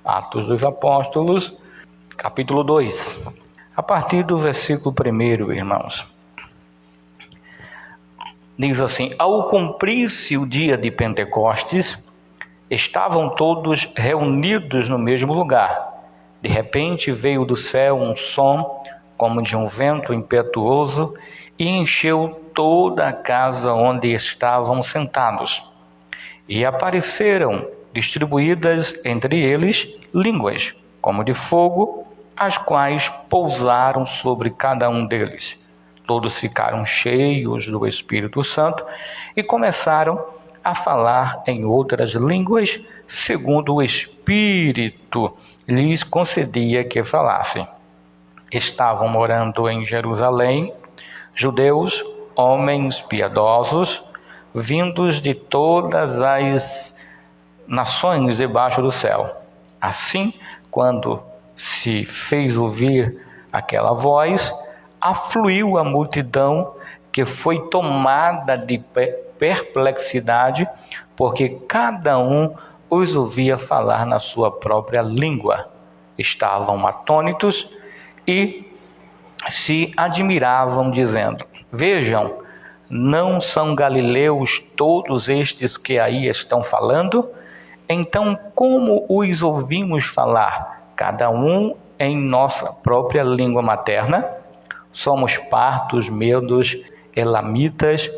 Atos dos Apóstolos, capítulo 2. A partir do versículo 1, irmãos. Diz assim: ao cumprir-se o dia de Pentecostes, estavam todos reunidos no mesmo lugar. De repente veio do céu um som, como de um vento impetuoso, e encheu toda a casa onde estavam sentados. E apareceram, distribuídas entre eles, línguas, como de fogo, as quais pousaram sobre cada um deles. Todos ficaram cheios do Espírito Santo e começaram a falar em outras línguas, segundo o Espírito lhes concedia que falassem. Estavam morando em Jerusalém judeus, homens piedosos, vindos de todas as nações debaixo do céu. Assim, quando se fez ouvir aquela voz, afluiu a multidão, que foi tomada de perplexidade, porque cada um os ouvia falar na sua própria língua. Estavam atônitos e se admiravam, dizendo: vejam, não são galileus todos estes que aí estão falando? Então, como os ouvimos falar, cada um em nossa própria língua materna? Somos partos, medos, elamitas,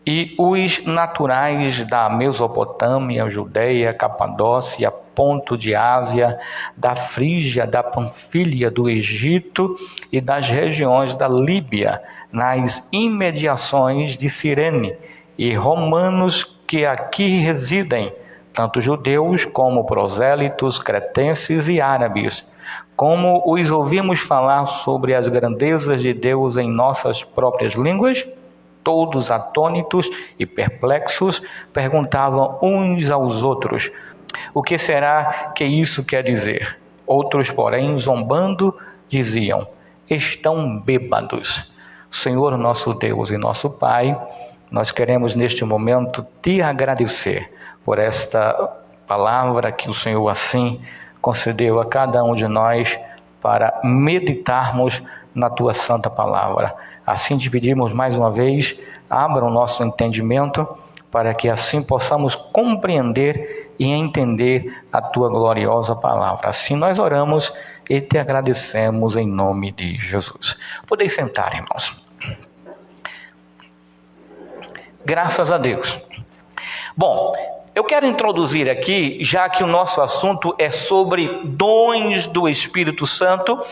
e os naturais da Mesopotâmia, Judeia, Capadócia, Ponto de Ásia, da Frígia, da Panfilha, do Egito e das regiões da Líbia, nas imediações de Cirene, e romanos que aqui residem, tanto judeus como prosélitos, cretenses e árabes. Como os ouvimos falar sobre as grandezas de Deus em nossas próprias línguas? Todos atônitos e perplexos perguntavam uns aos outros: o que será que isso quer dizer? Outros, porém, zombando, diziam: estão bêbados. Senhor, nosso Deus e nosso Pai, nós queremos neste momento te agradecer por esta palavra que o Senhor assim concedeu a cada um de nós para meditarmos na tua santa palavra. Assim te pedimos mais uma vez, abra o nosso entendimento para que assim possamos compreender e entender a tua gloriosa palavra. Assim nós oramos e te agradecemos em nome de Jesus. Podeis sentar, irmãos. Graças a Deus. Bom, eu quero introduzir aqui, já que o nosso assunto é sobre dons do Espírito Santo,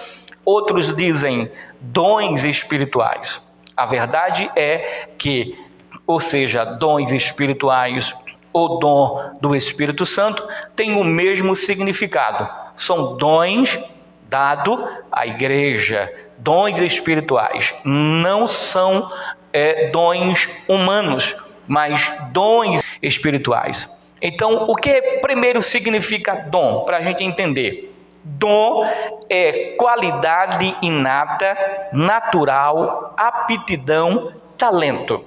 outros dizem dons espirituais. A verdade é que, ou seja, dons espirituais ou dom do Espírito Santo tem o mesmo significado. São dons dados à igreja, dons espirituais. Não são dons humanos, mas dons espirituais. Então, o que primeiro significa dom, para a gente entender? Dom é qualidade inata, natural, aptidão, talento.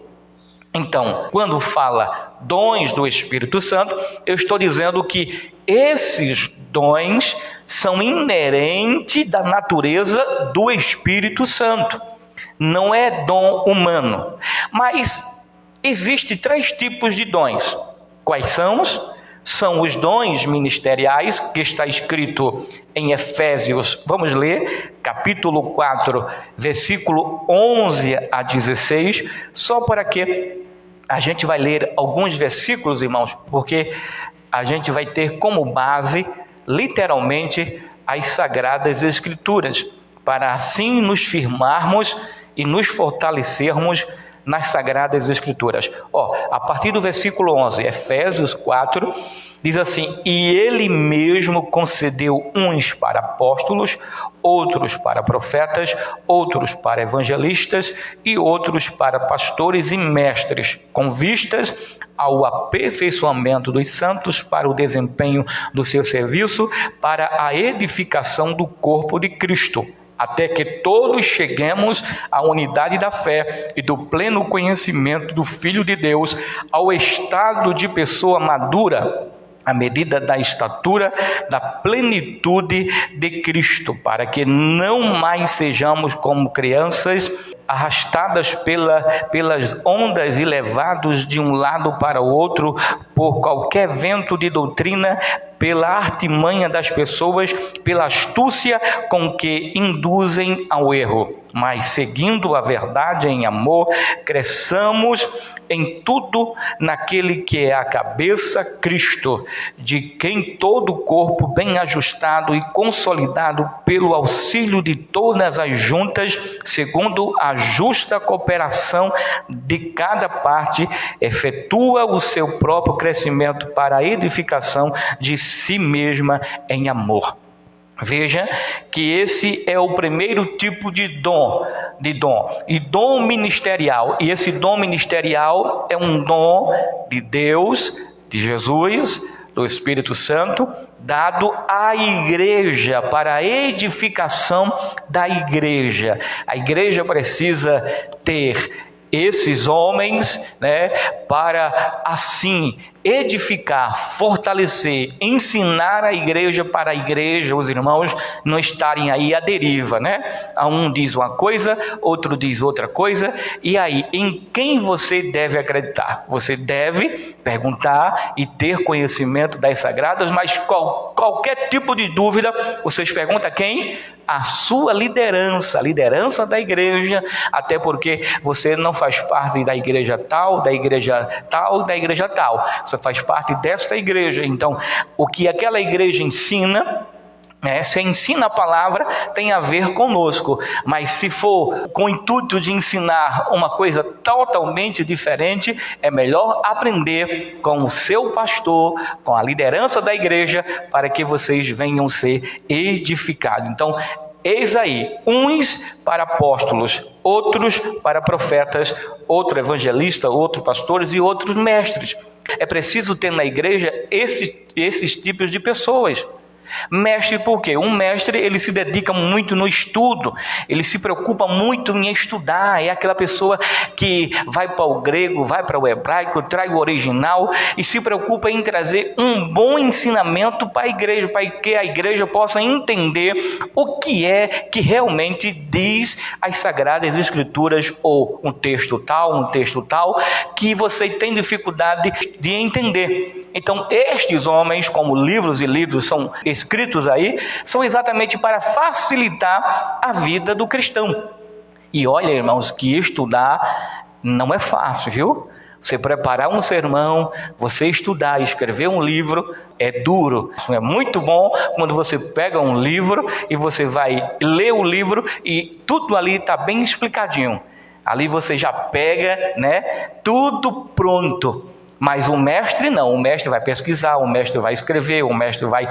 Então, quando fala dons do Espírito Santo, eu estou dizendo que esses dons são inerentes da natureza do Espírito Santo. Não é dom humano. Mas existem 3 tipos de dons. Quais são? São os dons ministeriais, que está escrito em Efésios, vamos ler, capítulo 4, versículo 11 a 16, só para que a gente vai ler alguns versículos, irmãos, porque a gente vai ter como base, literalmente, as Sagradas Escrituras, para assim nos firmarmos e nos fortalecermos nas Sagradas Escrituras. A partir do versículo 11, Efésios 4, diz assim: e ele mesmo concedeu uns para apóstolos, outros para profetas, outros para evangelistas e outros para pastores e mestres, com vistas ao aperfeiçoamento dos santos para o desempenho do seu serviço, para a edificação do corpo de Cristo, até que todos cheguemos à unidade da fé e do pleno conhecimento do Filho de Deus, ao estado de pessoa madura, à medida da estatura da plenitude de Cristo, para que não mais sejamos como crianças arrastadas pelas ondas e levados de um lado para o outro por qualquer vento de doutrina, pela artimanha das pessoas, pela astúcia com que induzem ao erro. Mas, seguindo a verdade em amor, cresçamos em tudo naquele que é a cabeça, Cristo, de quem todo o corpo, bem ajustado e consolidado pelo auxílio de todas as juntas, segundo a justa cooperação de cada parte, efetua o seu próprio crescimento para a edificação de si mesma em amor. Veja que esse é o primeiro tipo de dom, e dom ministerial. E esse dom ministerial é um dom de Deus, de Jesus, do Espírito Santo, dado à igreja, para a edificação da igreja. A igreja precisa ter esses homens, para assim edificar, fortalecer, ensinar a igreja, para a igreja, os irmãos não estarem aí à deriva, Um diz uma coisa, outro diz outra coisa, e aí, em quem você deve acreditar? Você deve perguntar e ter conhecimento das Sagradas, mas qualquer tipo de dúvida, vocês perguntam a quem? A sua liderança, a liderança da igreja, até porque você não faz parte da igreja tal, da igreja tal, da igreja tal. Você faz parte desta igreja. Então, o que aquela igreja ensina, se ensina a palavra, tem a ver conosco. Mas se for com o intuito de ensinar uma coisa totalmente diferente, é melhor aprender com o seu pastor, com a liderança da igreja, para que vocês venham ser edificados. Então, eis aí, uns para apóstolos, outros para profetas, outro evangelista, outros pastores e outros mestres. É preciso ter na igreja esses tipos de pessoas. Mestre, por quê? Um mestre, ele se dedica muito no estudo, ele se preocupa muito em estudar, é aquela pessoa que vai para o grego, vai para o hebraico, traz o original e se preocupa em trazer um bom ensinamento para a igreja, para que a igreja possa entender o que é que realmente diz as Sagradas Escrituras, ou um texto tal, que você tem dificuldade de entender. Então, estes homens, como livros e livros são escritos aí, são exatamente para facilitar a vida do cristão. E olha, irmãos, que estudar não é fácil, viu? Você preparar um sermão, você estudar, escrever um livro, é duro. Isso é muito bom quando você pega um livro e você vai ler o livro e tudo ali está bem explicadinho. Ali você já pega, tudo pronto. Mas o mestre não, o mestre vai pesquisar, o mestre vai escrever, o mestre vai,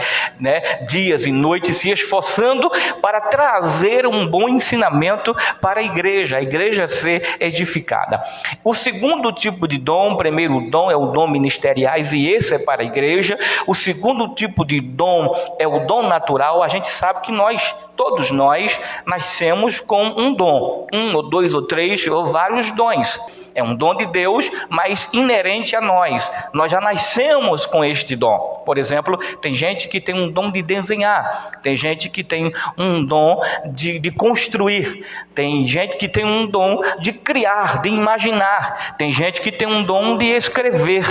dias e noites se esforçando para trazer um bom ensinamento para a igreja ser edificada. O segundo tipo de dom, o primeiro dom é o dom ministeriais, e esse é para a igreja. O segundo tipo de dom é o dom natural. A gente sabe que todos nós nascemos com um dom, um ou dois ou três ou vários dons. É um dom de Deus, mas inerente a nós. Nós já nascemos com este dom. Por exemplo, tem gente que tem um dom de desenhar, tem gente que tem um dom de construir, tem gente que tem um dom de criar, de imaginar, tem gente que tem um dom de escrever,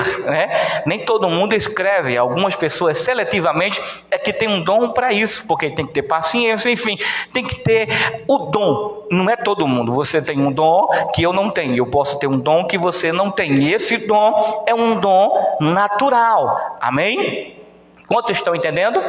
Nem todo mundo escreve, algumas pessoas seletivamente é que tem um dom para isso, porque tem que ter paciência, enfim, tem que ter o dom. Não é todo mundo. Você tem um dom que eu não tenho, eu posso ter um dom que você não tem, e esse dom é um dom natural, amém? Quantos estão entendendo?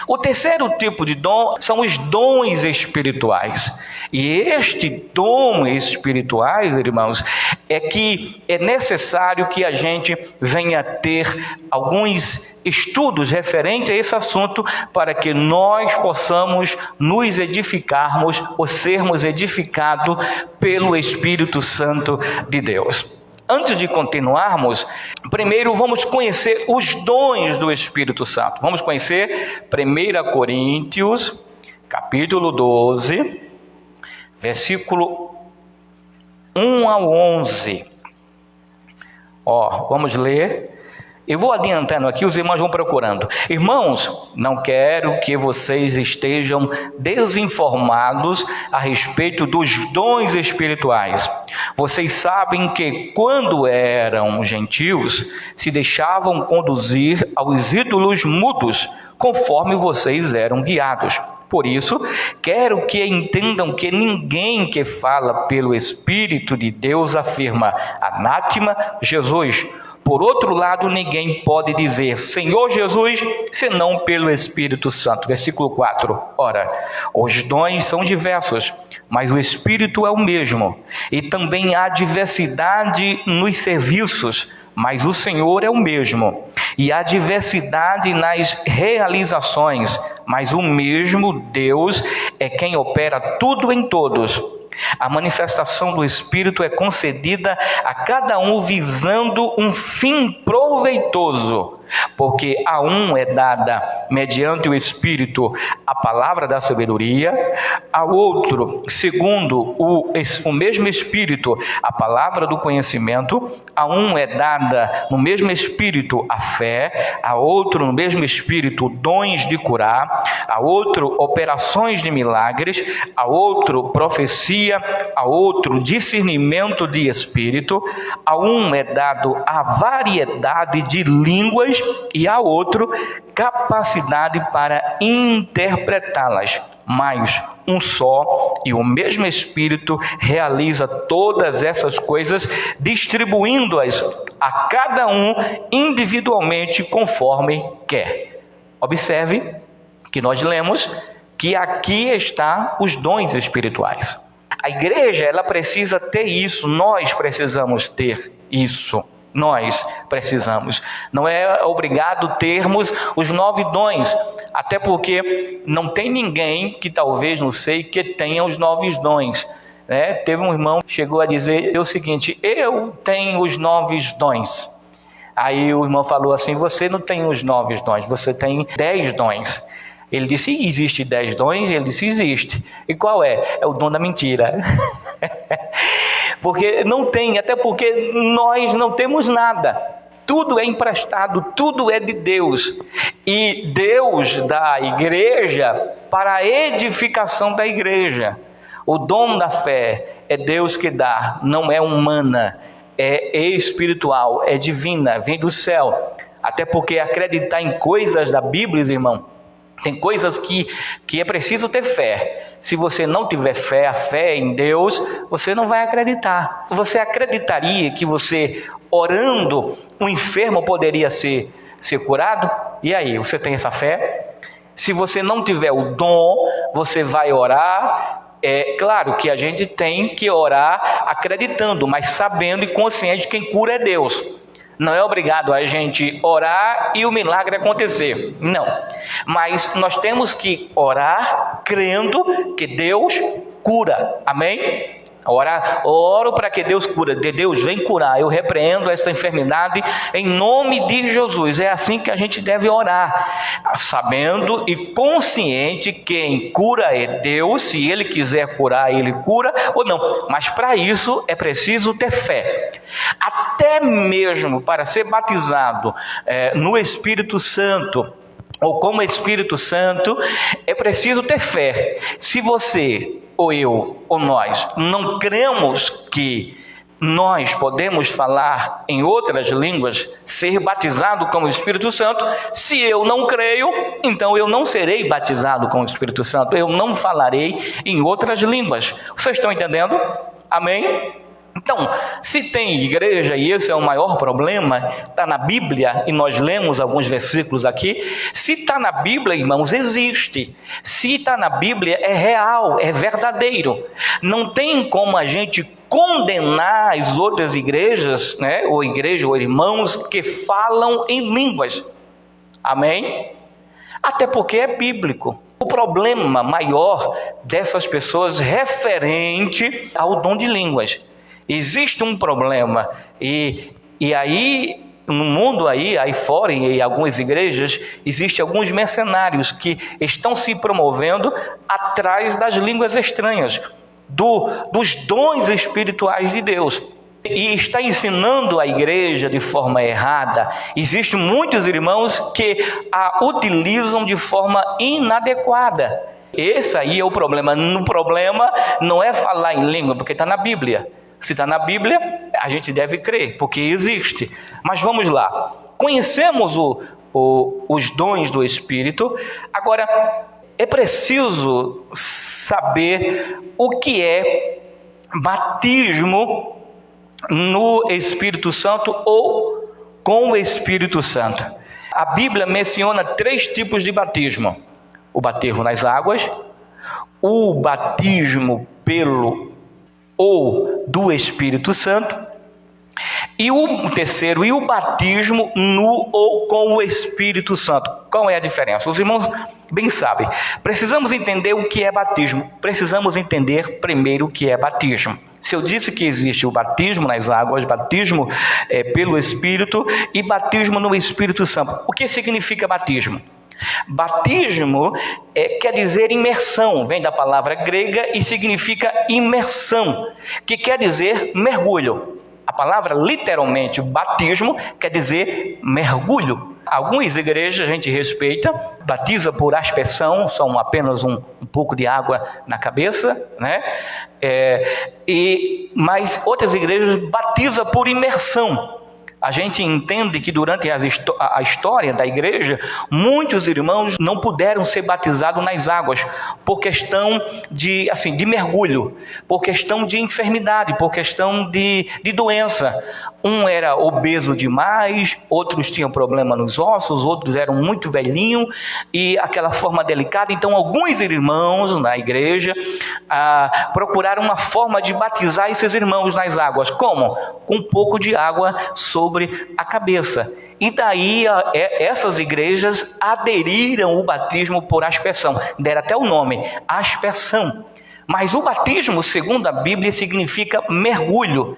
O terceiro tipo de dom são os dons espirituais. E este dom espirituais, irmãos, é que é necessário que a gente venha ter alguns estudos referentes a esse assunto, para que nós possamos nos edificarmos ou sermos edificados pelo Espírito Santo de Deus. Antes de continuarmos, primeiro vamos conhecer os dons do Espírito Santo. Vamos conhecer 1 Coríntios, capítulo 12, versículo 1 ao 11. Vamos ler Eu vou adiantando aqui, os irmãos vão procurando. Irmãos, não quero que vocês estejam desinformados a respeito dos dons espirituais. Vocês sabem que quando eram gentios, se deixavam conduzir aos ídolos mudos, conforme vocês eram guiados. Por isso, quero que entendam que ninguém que fala pelo Espírito de Deus afirma anátema Jesus. Por outro lado, ninguém pode dizer Senhor Jesus, senão pelo Espírito Santo. Versículo 4. Ora, os dons são diversos, mas o Espírito é o mesmo. E também há diversidade nos serviços, mas o Senhor é o mesmo. E há diversidade nas realizações, mas o mesmo Deus é quem opera tudo em todos. A manifestação do Espírito é concedida a cada um visando um fim proveitoso, porque a um é dada, mediante o Espírito, a palavra da sabedoria, ao outro, segundo o mesmo Espírito, a palavra do conhecimento, a um é dada no mesmo Espírito a fé, a outro no mesmo Espírito dons de curar, a outro operações de milagres, a outro profecia, a outro discernimento de espírito, a um é dado a variedade de línguas e a outro capacidade para interpretá-las. Mas um só e o mesmo Espírito realiza todas essas coisas, distribuindo-as a cada um individualmente conforme quer. Observe que nós lemos que aqui está os dons espirituais. A igreja, ela precisa ter isso, nós precisamos ter isso, nós precisamos. Não é obrigado termos os 9 dons, até porque não tem ninguém que talvez, não sei, que tenha os 9 dons. Teve um irmão que chegou a dizer o seguinte, eu tenho os 9 dons. Aí o irmão falou assim, você não tem os 9 dons, você tem 10 dons. Ele disse, existe 10 dons? Ele disse, existe. E qual é? É o dom da mentira. Porque não tem, até porque nós não temos nada. Tudo é emprestado, tudo é de Deus. E Deus dá à igreja para a edificação da igreja. O dom da fé é Deus que dá, não é humana, é espiritual, é divina, vem do céu. Até porque acreditar em coisas da Bíblia, irmão, tem coisas que é preciso ter fé. Se você não tiver fé, a fé em Deus, você não vai acreditar. Você acreditaria que você, orando, um enfermo poderia ser curado? E aí, você tem essa fé? Se você não tiver o dom, você vai orar. É claro que a gente tem que orar acreditando, mas sabendo e consciente de que quem cura é Deus. Não é obrigado a gente orar e o milagre acontecer. Não. Mas nós temos que orar crendo que Deus cura. Amém? Oro para que Deus cura. Deus vem curar. Eu repreendo essa enfermidade em nome de Jesus. É assim que a gente deve orar, sabendo e consciente que quem cura é Deus. Se Ele quiser curar, Ele cura ou não. Mas para isso é preciso ter fé. Até mesmo para ser batizado no Espírito Santo, ou como Espírito Santo, é preciso ter fé. Se você, ou eu, ou nós, não cremos que nós podemos falar em outras línguas, ser batizado com o Espírito Santo, se eu não creio, então eu não serei batizado com o Espírito Santo, eu não falarei em outras línguas. Vocês estão entendendo? Amém? Então, se tem igreja, e esse é o maior problema, está na Bíblia, e nós lemos alguns versículos aqui, se está na Bíblia, irmãos, existe. Se está na Bíblia, é real, é verdadeiro. Não tem como a gente condenar as outras igrejas, ou igreja, ou irmãos que falam em línguas. Amém? Até porque é bíblico. O problema maior dessas pessoas referente ao dom de línguas. Existe um problema, e aí no mundo aí fora, em algumas igrejas, existem alguns mercenários que estão se promovendo atrás das línguas estranhas, dos dons espirituais de Deus. e está ensinando a igreja de forma errada. Existem muitos irmãos que a utilizam de forma inadequada. Esse aí é o problema. O problema não é falar em língua, porque está na Bíblia. Se está na Bíblia, a gente deve crer, porque existe. Mas vamos lá. Conhecemos os dons do Espírito. Agora, é preciso saber o que é batismo no Espírito Santo ou com o Espírito Santo. A Bíblia menciona 3 tipos de batismo: o batismo nas águas, o batismo pelo ou do Espírito Santo, e o terceiro, e o batismo no ou com o Espírito Santo. Qual é a diferença? Os irmãos bem sabem. Precisamos entender o que é batismo. Precisamos entender primeiro o que é batismo. Se eu disse que existe o batismo nas águas, batismo pelo Espírito e batismo no Espírito Santo, o que significa batismo? Batismo quer dizer imersão, vem da palavra grega e significa imersão, que quer dizer mergulho. A palavra literalmente batismo quer dizer mergulho. Algumas igrejas a gente respeita, batiza por aspersão, são apenas um pouco de água na cabeça, né? Mas outras igrejas batiza por imersão. A gente entende que durante a história da igreja, muitos irmãos não puderam ser batizados nas águas por questão de mergulho, por questão de enfermidade, por questão de doença. Um era obeso demais, outros tinham problema nos ossos, outros eram muito velhinhos e aquela forma delicada. Então alguns irmãos na igreja procuraram uma forma de batizar esses irmãos nas águas. Como? Com um pouco de água sobre a cabeça. E daí essas igrejas aderiram ao batismo por aspersão. Deram até o nome, aspersão. Mas o batismo, segundo a Bíblia, significa mergulho.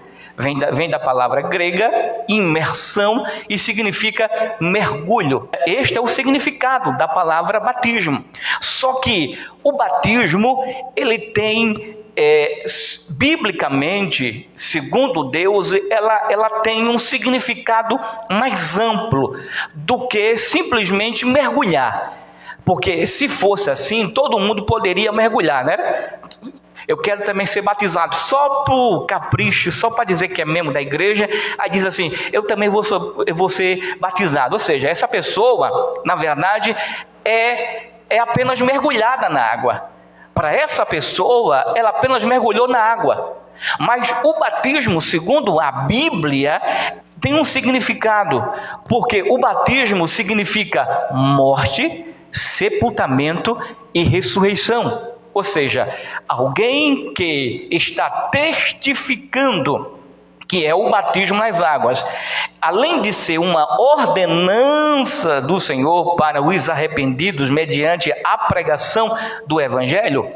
Vem da palavra grega, imersão, e significa mergulho. Este é o significado da palavra batismo. Só que o batismo, ele tem, biblicamente, segundo Deus, ela tem um significado mais amplo do que simplesmente mergulhar. Porque se fosse assim, todo mundo poderia mergulhar, né? Eu quero também ser batizado, só por capricho, só para dizer que é membro da igreja. Aí diz assim, eu também vou ser batizado. Ou seja, essa pessoa, na verdade, é apenas mergulhada na água. Para essa pessoa, ela apenas mergulhou na água. Mas o batismo, segundo a Bíblia, tem um significado. Porque o batismo significa morte, sepultamento e ressurreição. Ou seja, alguém que está testificando que é o batismo nas águas, além de ser uma ordenança do Senhor para os arrependidos mediante a pregação do Evangelho,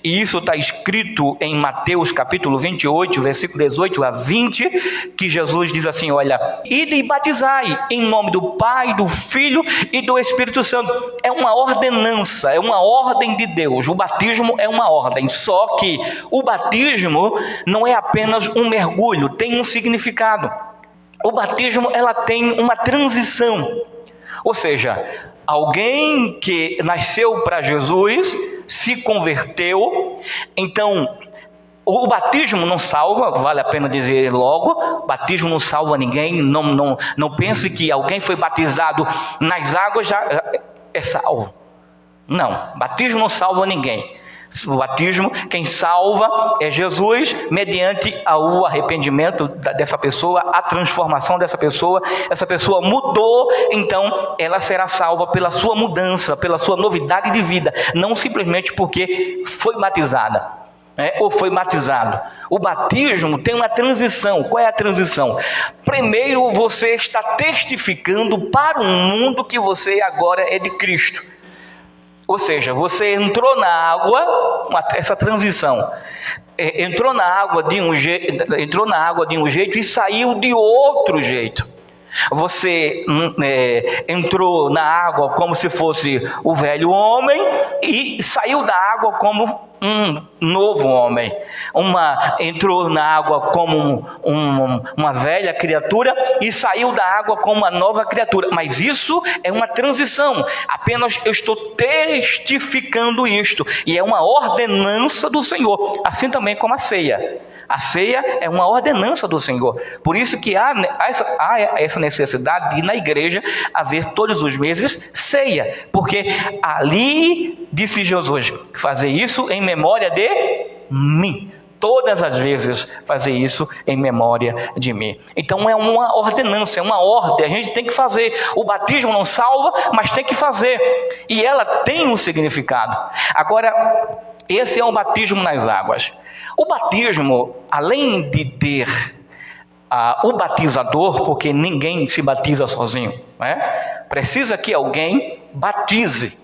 e isso está escrito em Mateus capítulo 28, versículo 18 a 20, que Jesus diz assim, olha, ide e batizai em nome do Pai, do Filho e do Espírito Santo. É uma ordenança, é uma ordem de Deus. O batismo é uma ordem, só que o batismo não é apenas um mergulho, tem um significado. O batismo, ela tem uma transição, ou seja, alguém que nasceu para Jesus, se converteu, então o batismo não salva, vale a pena dizer logo, batismo não salva ninguém, não pense que alguém foi batizado nas águas já é salvo. Não, batismo não salva ninguém. O batismo, quem salva é Jesus, mediante o arrependimento dessa pessoa, a transformação dessa pessoa. Essa pessoa mudou, então ela será salva pela sua mudança, pela sua novidade de vida, não simplesmente porque foi batizada, ou foi batizado. O batismo tem uma transição. Qual é a transição? Primeiro, você está testificando para o mundo que você agora é de Cristo. Ou seja, você entrou na água, essa transição, entrou na água de um jeito e saiu de outro jeito. Você entrou na água como se fosse o velho homem e saiu da água como um novo homem, entrou na água como uma velha criatura e saiu da água como uma nova criatura. Mas isso é uma transição, apenas eu estou testificando isto, e é uma ordenança do Senhor, assim também como a ceia. A ceia é uma ordenança do Senhor, por isso que há essa necessidade de ir na igreja haver todos os meses ceia, porque ali disse Jesus, fazer isso em memória de mim. Todas as vezes fazer isso em memória de mim. Então é uma ordenança, é uma ordem, a gente tem que fazer. O batismo não salva, mas tem que fazer, e ela tem um significado. Agora, esse é o batismo nas águas. O batismo, além de ter o batizador, porque ninguém se batiza sozinho, né? Precisa que alguém batize.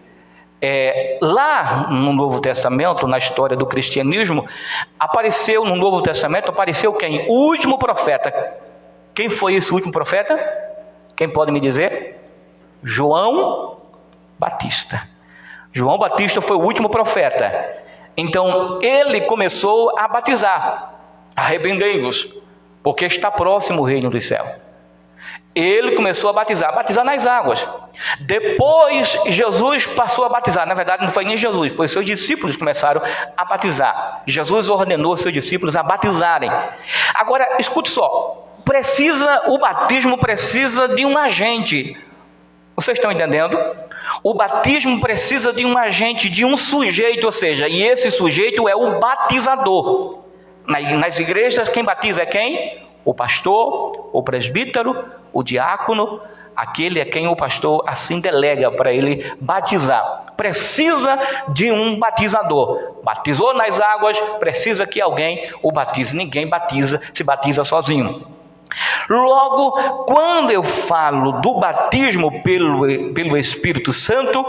Lá no Novo Testamento, na história do cristianismo, apareceu no Novo Testamento, apareceu quem? O último profeta. Quem foi esse último profeta? Quem pode me dizer? João Batista. João Batista foi o último profeta. Então ele começou a batizar: arrependei-vos, porque está próximo o reino do céu. Ele começou a batizar nas águas. Depois Jesus passou a batizar. Na verdade não foi nem Jesus, foi seus discípulos que começaram a batizar. Jesus ordenou seus discípulos a batizarem. Agora escute só, o batismo precisa de um agente. Vocês estão entendendo? O batismo precisa de um agente, de um sujeito, ou seja, e esse sujeito é o batizador. Nas igrejas, quem batiza é quem? O pastor, o presbítero, o diácono, aquele é quem o pastor assim delega para ele batizar. Precisa de um batizador. Batizou nas águas, precisa que alguém o batize. Ninguém se batiza sozinho. Logo, quando eu falo do batismo pelo Espírito Santo,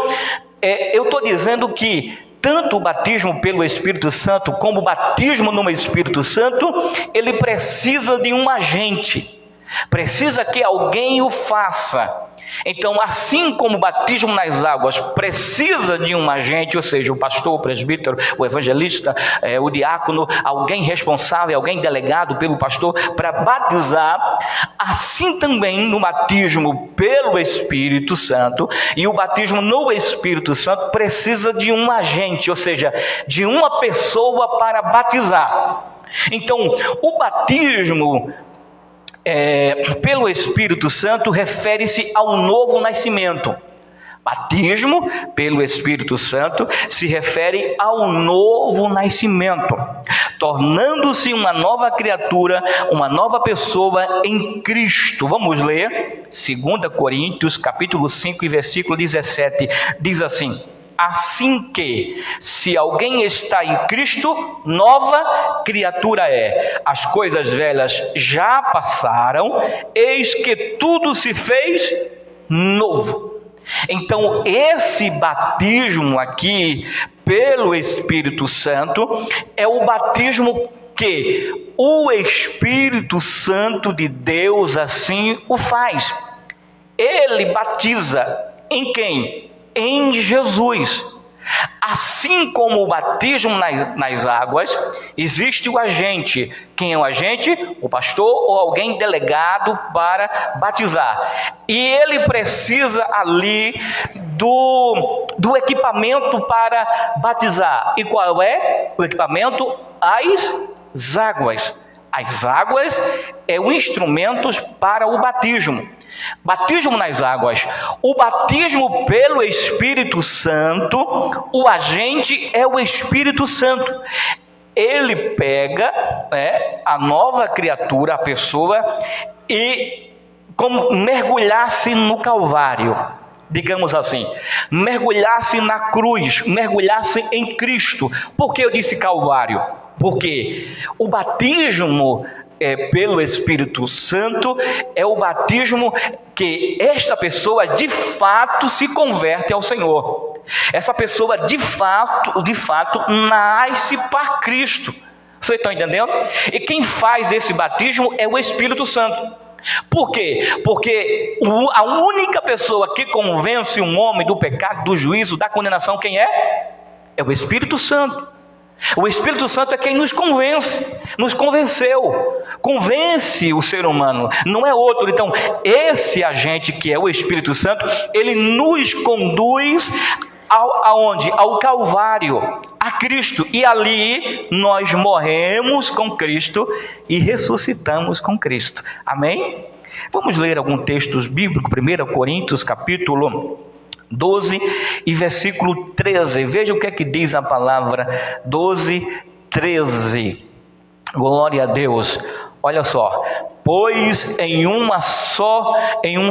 eu estou dizendo que tanto o batismo pelo Espírito Santo como o batismo no Espírito Santo, ele precisa de um agente, precisa que alguém o faça. Então, assim como o batismo nas águas precisa de um agente, ou seja, o pastor, o presbítero, o evangelista, o diácono, alguém responsável, alguém delegado pelo pastor para batizar, assim também no batismo pelo Espírito Santo e o batismo no Espírito Santo precisa de um agente, ou seja, de uma pessoa para batizar. Então, o batismo pelo Espírito Santo refere-se ao novo nascimento. Batismo pelo Espírito Santo se refere ao novo nascimento, tornando-se uma nova criatura, uma nova pessoa em Cristo. Vamos ler 2 Coríntios capítulo 5 e versículo 17, diz assim: assim que, se alguém está em Cristo, nova criatura é. As coisas velhas já passaram, eis que tudo se fez novo. Então, esse batismo aqui, pelo Espírito Santo, é o batismo que o Espírito Santo de Deus assim o faz. Ele batiza em quem? Em Jesus. Assim como o batismo nas águas, existe o agente. Quem é o agente? O pastor ou alguém delegado para batizar. E ele precisa ali do equipamento para batizar. E qual é o equipamento? As águas. As águas é o instrumento para o batismo. Batismo nas águas. O batismo pelo Espírito Santo, o agente é o Espírito Santo. Ele pega a nova criatura, a pessoa, e como mergulhasse no Calvário, digamos assim, mergulhasse na cruz, mergulhasse em Cristo. Por que eu disse Calvário? Porque o batismo pelo Espírito Santo é o batismo que esta pessoa de fato se converte ao Senhor. Essa pessoa de fato nasce para Cristo. Vocês estão entendendo? E quem faz esse batismo é o Espírito Santo. Por quê? Porque a única pessoa que convence um homem do pecado, do juízo, da condenação, quem é? É o Espírito Santo. O Espírito Santo é quem nos convence, nos convenceu, convence o ser humano, não é outro. Então, esse agente que é o Espírito Santo, ele nos conduz aonde? Ao Calvário, a Cristo, e ali nós morremos com Cristo e ressuscitamos com Cristo. Amém? Vamos ler alguns textos bíblicos. 1 Coríntios capítulo 12 e versículo 13. Veja o que é que diz a palavra. 12, 13. Glória a Deus. Olha só. Pois em um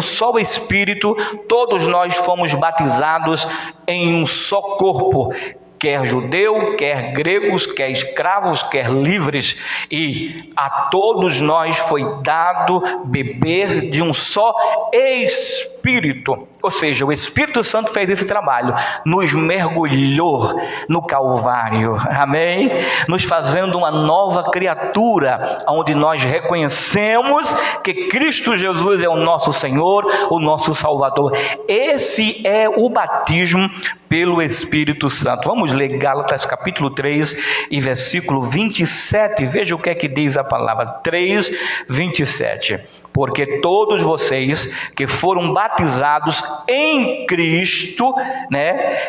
só Espírito todos nós fomos batizados em um só corpo, quer judeu, quer gregos, quer escravos, quer livres, e a todos nós foi dado beber de um só Espírito. Ou seja, o Espírito Santo fez esse trabalho, nos mergulhou no Calvário, amém? Nos fazendo uma nova criatura, onde nós reconhecemos que Cristo Jesus é o nosso Senhor, o nosso Salvador. Esse é o batismo pelo Espírito Santo. Vamos ler Gálatas capítulo 3 e versículo 27. Veja o que é que diz a palavra. 3, 27. Porque todos vocês que foram batizados em Cristo,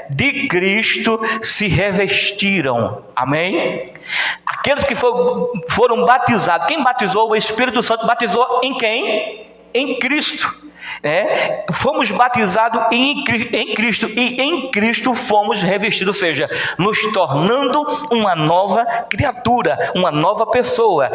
de Cristo se revestiram. Amém? Aqueles que foram batizados, quem batizou? O Espírito Santo batizou em quem? Em Cristo. Fomos batizados em Cristo, e em Cristo fomos revestidos, ou seja, nos tornando uma nova criatura, uma nova pessoa.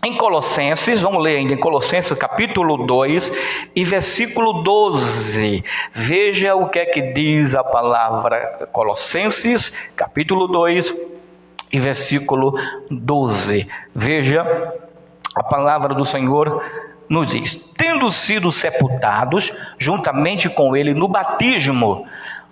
Em Colossenses, vamos ler ainda em Colossenses capítulo 2 e versículo 12, veja o que é que diz a palavra. Colossenses capítulo 2 e versículo 12, veja a palavra do Senhor. Nos diz: tendo sido sepultados juntamente com ele no batismo,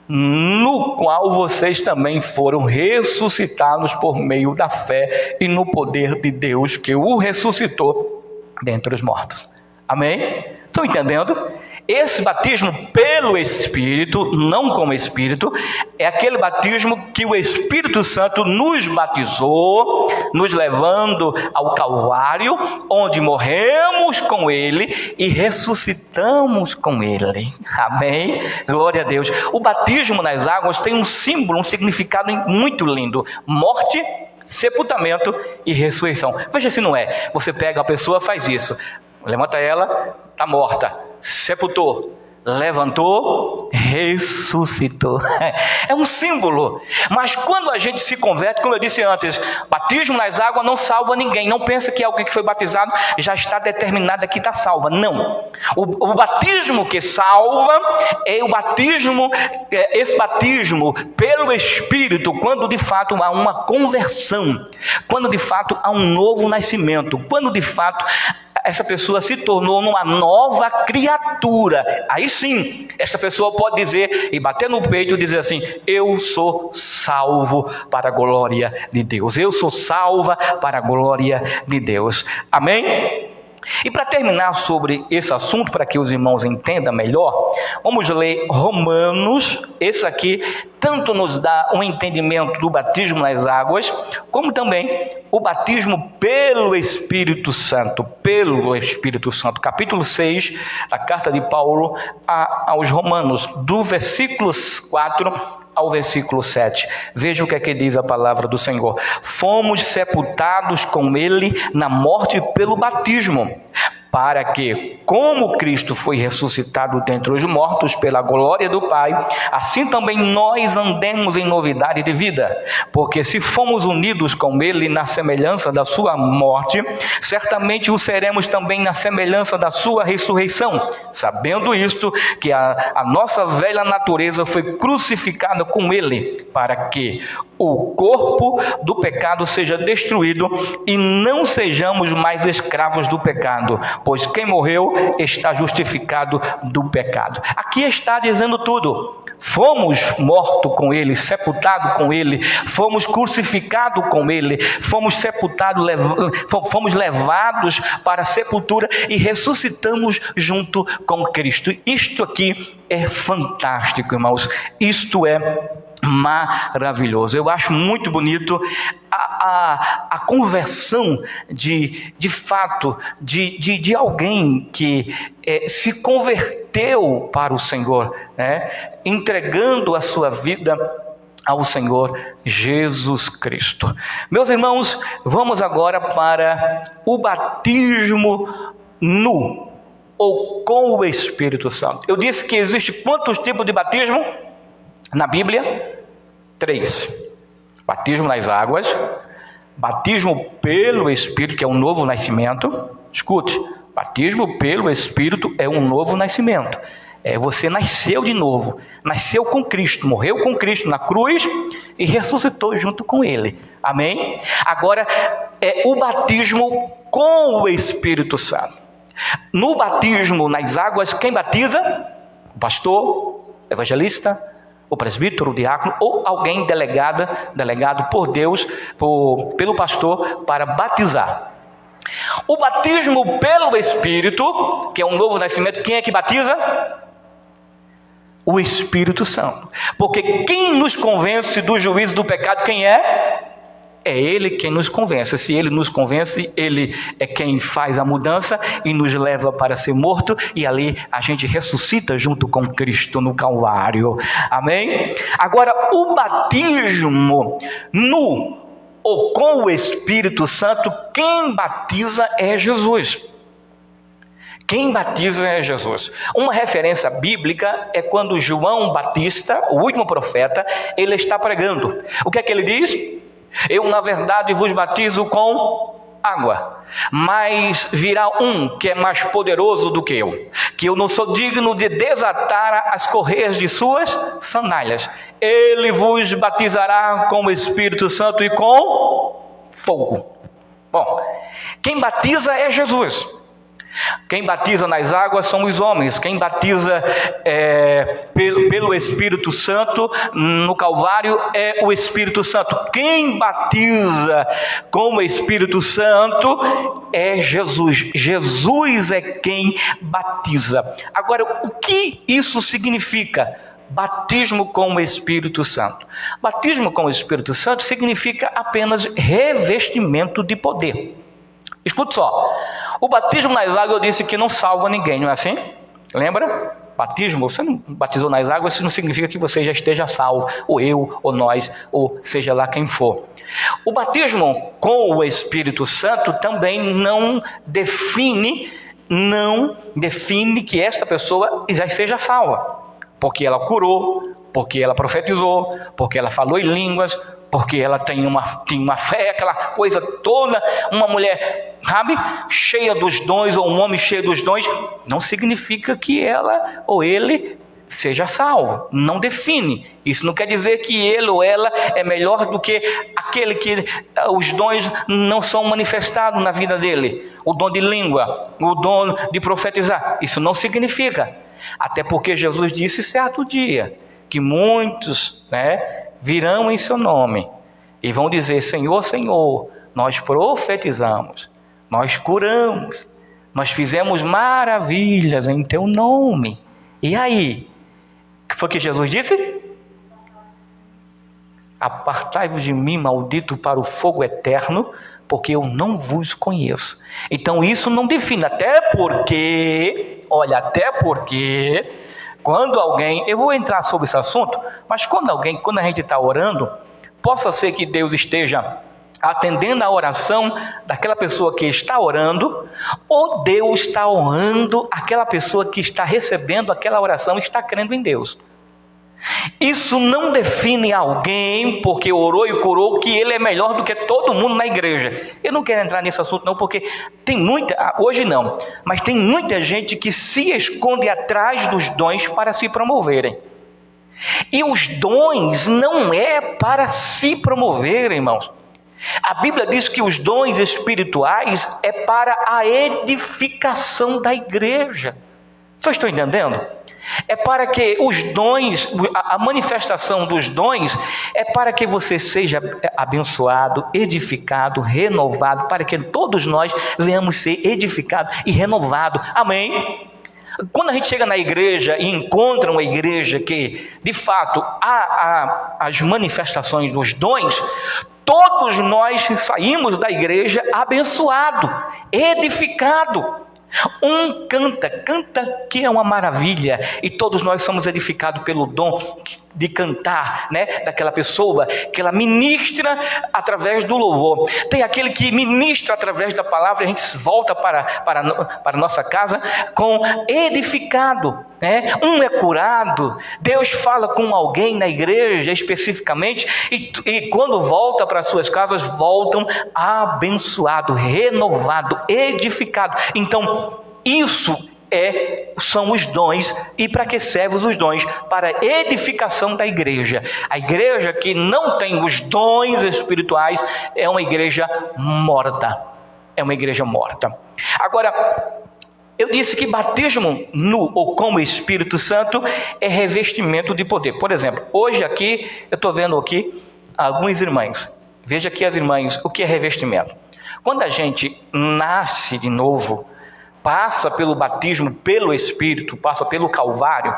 no qual vocês também foram ressuscitados por meio da fé e no poder de Deus que o ressuscitou dentre os mortos. Amém? Estão entendendo? Esse batismo pelo Espírito, não como Espírito, é aquele batismo que o Espírito Santo nos batizou, nos levando ao Calvário, onde morremos com Ele e ressuscitamos com Ele. Amém? Glória a Deus. O batismo nas águas tem um símbolo, um significado muito lindo: morte, sepultamento e ressurreição. Veja se não é. Você pega a pessoa, faz isso, levanta ela, está morta, sepultou, levantou, ressuscitou. É um símbolo. Mas quando a gente se converte, como eu disse antes, batismo nas águas não salva ninguém. Não pensa que alguém que foi batizado já está determinado que está salva. Não. O batismo que salva é o batismo, esse batismo pelo Espírito, quando de fato há uma conversão, quando de fato há um novo nascimento, quando de fato essa pessoa se tornou uma nova criatura. Aí sim, essa pessoa pode dizer e bater no peito e dizer assim: eu sou salvo para a glória de Deus. Eu sou salva para a glória de Deus. Amém? E para terminar sobre esse assunto, para que os irmãos entendam melhor, vamos ler Romanos. Esse aqui tanto nos dá um entendimento do batismo nas águas, como também o batismo pelo Espírito Santo. Pelo Espírito Santo, capítulo 6, a carta de Paulo aos Romanos, do versículo 4 ao versículo 7. Veja o que é que diz a palavra do Senhor. Fomos sepultados com ele na morte pelo batismo, para que, como Cristo foi ressuscitado dentre os mortos pela glória do Pai, assim também nós andemos em novidade de vida. Porque se fomos unidos com ele na semelhança da sua morte, certamente o seremos também na semelhança da sua ressurreição, sabendo isto, que a nossa velha natureza foi crucificada com ele, para que o corpo do pecado seja destruído e não sejamos mais escravos do pecado, pois quem morreu está justificado do pecado. Aqui está dizendo tudo. Fomos mortos com ele, sepultados com ele, fomos crucificados com ele, fomos sepultados, fomos levados para a sepultura e ressuscitamos junto com Cristo. Isto aqui é fantástico, irmãos. Isto é maravilhoso. Eu acho muito bonito a conversão de fato de alguém que se converteu para o Senhor, né? Entregando a sua vida ao Senhor Jesus Cristo. Meus irmãos, vamos agora para o batismo no ou com o Espírito Santo. Eu disse que existe quantos tipos de batismo na Bíblia? 3. Batismo nas águas, batismo pelo Espírito, que é um novo nascimento. Escute, batismo pelo Espírito é um novo nascimento. Você nasceu de novo, nasceu com Cristo, morreu com Cristo na cruz e ressuscitou junto com Ele. Amém? Agora, o batismo com o Espírito Santo. No batismo nas águas, quem batiza? O pastor, o evangelista, o presbítero, o diácono ou alguém delegado por Deus, pelo pastor para batizar. O batismo pelo Espírito, que é um novo nascimento, quem é que batiza? O Espírito Santo. Porque quem nos convence do juízo do pecado, quem é? É Ele quem nos convence. Se Ele nos convence, Ele é quem faz a mudança e nos leva para ser morto, e ali a gente ressuscita junto com Cristo no Calvário. Amém? Agora, o batismo no ou com o Espírito Santo, quem batiza é Jesus. Quem batiza é Jesus. Uma referência bíblica é quando João Batista, o último profeta, ele está pregando. O que é que ele diz? Eu, na verdade, vos batizo com água, mas virá um que é mais poderoso do que eu não sou digno de desatar as correias de suas sandálias. Ele vos batizará com o Espírito Santo e com fogo. Bom, quem batiza é Jesus. Quem batiza nas águas são os homens. Quem batiza pelo Espírito Santo no Calvário é o Espírito Santo. Quem batiza com o Espírito Santo é Jesus. Jesus é quem batiza. Agora, o que isso significa? Batismo com o Espírito Santo. Batismo com o Espírito Santo significa apenas revestimento de poder. Escute só, o batismo nas águas eu disse que não salva ninguém, não é assim? Lembra? Batismo, você não batizou nas águas, isso não significa que você já esteja salvo, ou eu, ou nós, ou seja lá quem for. O batismo com o Espírito Santo também não define que esta pessoa já seja salva, porque ela curou, porque ela profetizou, porque ela falou em línguas, porque ela tem uma fé, aquela coisa toda. Uma mulher, sabe, cheia dos dons, ou um homem cheio dos dons, não significa que ela ou ele seja salvo. Não define. Isso não quer dizer que ele ou ela é melhor do que aquele que os dons não são manifestados na vida dele. O dom de língua, o dom de profetizar. Isso não significa. Até porque Jesus disse certo dia que muitos, virão em seu nome e vão dizer: Senhor, Senhor, nós profetizamos, nós curamos, nós fizemos maravilhas em teu nome. E aí? O que foi que Jesus disse? Apartai-vos de mim, maldito, para o fogo eterno, porque eu não vos conheço. Então isso não define, até porque quando alguém, eu vou entrar sobre esse assunto, mas quando a gente está orando, possa ser que Deus esteja atendendo a oração daquela pessoa que está orando, ou Deus está honrando aquela pessoa que está recebendo aquela oração e está crendo em Deus. Isso não define alguém, porque orou e curou, que ele é melhor do que todo mundo na igreja. Eu não quero entrar nesse assunto não, porque tem muita, hoje não, mas tem muita gente que se esconde atrás dos dons para se promoverem. E os dons não é para se promover, irmãos. A Bíblia diz que os dons espirituais é para a edificação da igreja. Vocês estão entendendo? É para que os dons, a manifestação dos dons é para que você seja abençoado, edificado, renovado, para que todos nós venhamos ser edificados e renovados. Amém? Quando a gente chega na igreja e encontra uma igreja que, de fato, há as manifestações dos dons, todos nós saímos da igreja abençoado, edificado. Um canta que é uma maravilha, e todos nós somos edificados pelo dom de cantar, né? Daquela pessoa que ela ministra através do louvor. Tem aquele que ministra através da palavra, a gente volta para nossa casa com edificado, né? Um é curado, Deus fala com alguém na igreja especificamente, e quando volta para suas casas, voltam abençoado, renovado, edificado. Então, isso são os dons. E para que servem os dons? Para a edificação da igreja. A igreja que não tem os dons espirituais é uma igreja morta. É uma igreja morta. Agora, eu disse que batismo no ou com o Espírito Santo é revestimento de poder. Por exemplo, hoje aqui, eu estou vendo aqui algumas irmãs. Veja aqui as irmãs, o que é revestimento? Quando a gente nasce de novo, passa pelo batismo, pelo Espírito, passa pelo Calvário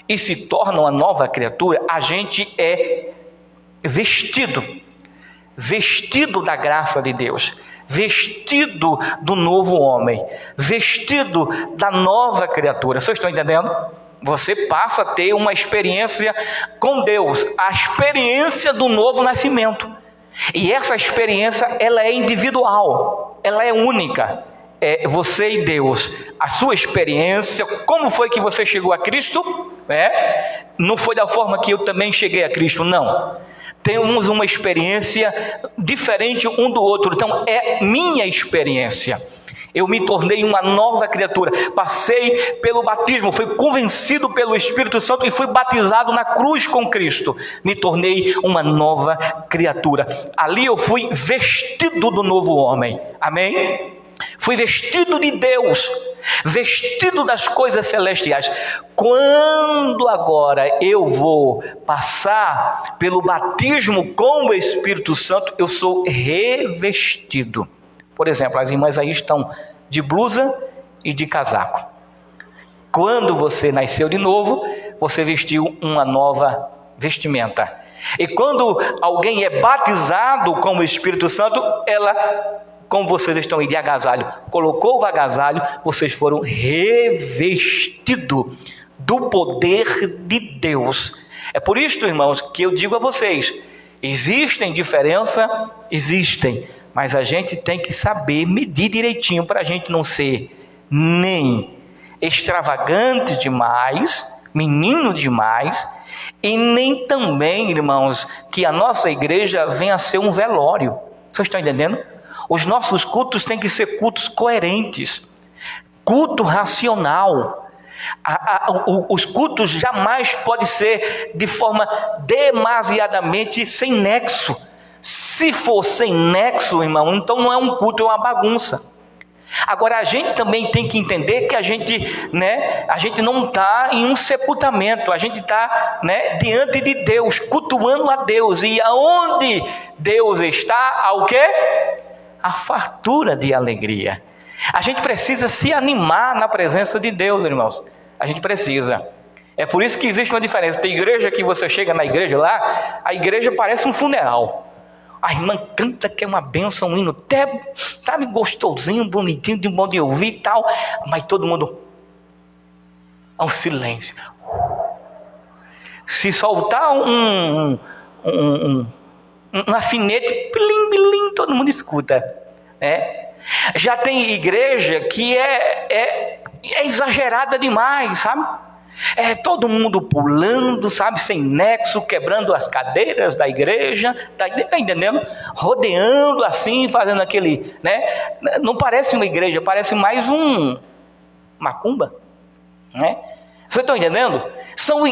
e se torna uma nova criatura, a gente é vestido da graça de Deus, vestido do novo homem, vestido da nova criatura. Vocês estão entendendo? Você passa a ter uma experiência com Deus, a experiência do novo nascimento. E essa experiência, ela é individual, ela é única. É você e Deus, a sua experiência, como foi que você chegou a Cristo? Não foi da forma que eu também cheguei a Cristo, não. Temos uma experiência diferente um do outro, então é minha experiência. Eu me tornei uma nova criatura, passei pelo batismo, fui convencido pelo Espírito Santo e fui batizado na cruz com Cristo. Me tornei uma nova criatura. Ali eu fui vestido do novo homem, amém? Fui vestido de Deus, vestido das coisas celestiais. Quando agora eu vou passar pelo batismo com o Espírito Santo, eu sou revestido. Por exemplo, as irmãs aí estão de blusa e de casaco. Quando você nasceu de novo, você vestiu uma nova vestimenta. E quando alguém é batizado com o Espírito Santo, como vocês estão aí de agasalho, colocou o agasalho, vocês foram revestidos do poder de Deus. É por isso, irmãos, que eu digo a vocês, existem diferenças? Existem, mas a gente tem que saber medir direitinho para a gente não ser nem extravagante demais, menino demais, e nem também, irmãos, que a nossa igreja venha a ser um velório. Vocês estão entendendo? Os nossos cultos têm que ser cultos coerentes, culto racional. Os cultos jamais podem ser de forma demasiadamente sem nexo. Se for sem nexo, irmão, então não é um culto, é uma bagunça. Agora, a gente também tem que entender que a gente não está em um sepultamento, a gente está, diante de Deus, cultuando a Deus. E aonde Deus está, há o quê? A fartura de alegria. A gente precisa se animar na presença de Deus, irmãos. A gente precisa. É por isso que existe uma diferença. Tem igreja que você chega na igreja lá, a igreja parece um funeral. A irmã canta que é uma bênção, um hino até, sabe, gostosinho, bonitinho, de bom de ouvir e tal. Mas todo mundo, há um silêncio. Se soltar um alfinete, plim, plim, todo mundo escuta. Já tem igreja que é exagerada demais, sabe? Todo mundo pulando, sabe, sem nexo, quebrando as cadeiras da igreja, tá entendendo? Rodeando assim, fazendo aquele, não parece uma igreja, parece mais macumba, Você está entendendo? São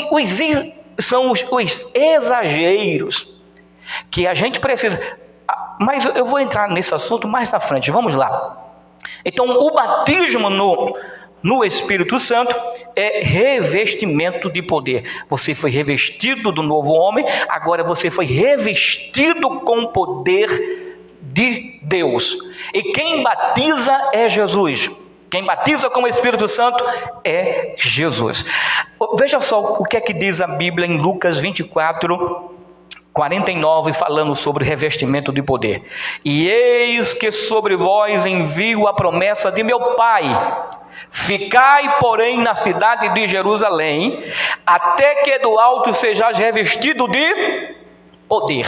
os exageros que a gente precisa. Mas eu vou entrar nesse assunto mais na frente, vamos lá. Então, o batismo no Espírito Santo é revestimento de poder. Você foi revestido do novo homem, agora você foi revestido com o poder de Deus. E quem batiza é Jesus. Quem batiza com o Espírito Santo é Jesus. Veja só o que é que diz a Bíblia em Lucas 24:49, falando sobre revestimento de poder. E eis que sobre vós envio a promessa de meu Pai. Ficai, porém, na cidade de Jerusalém, até que do alto sejais revestido de poder.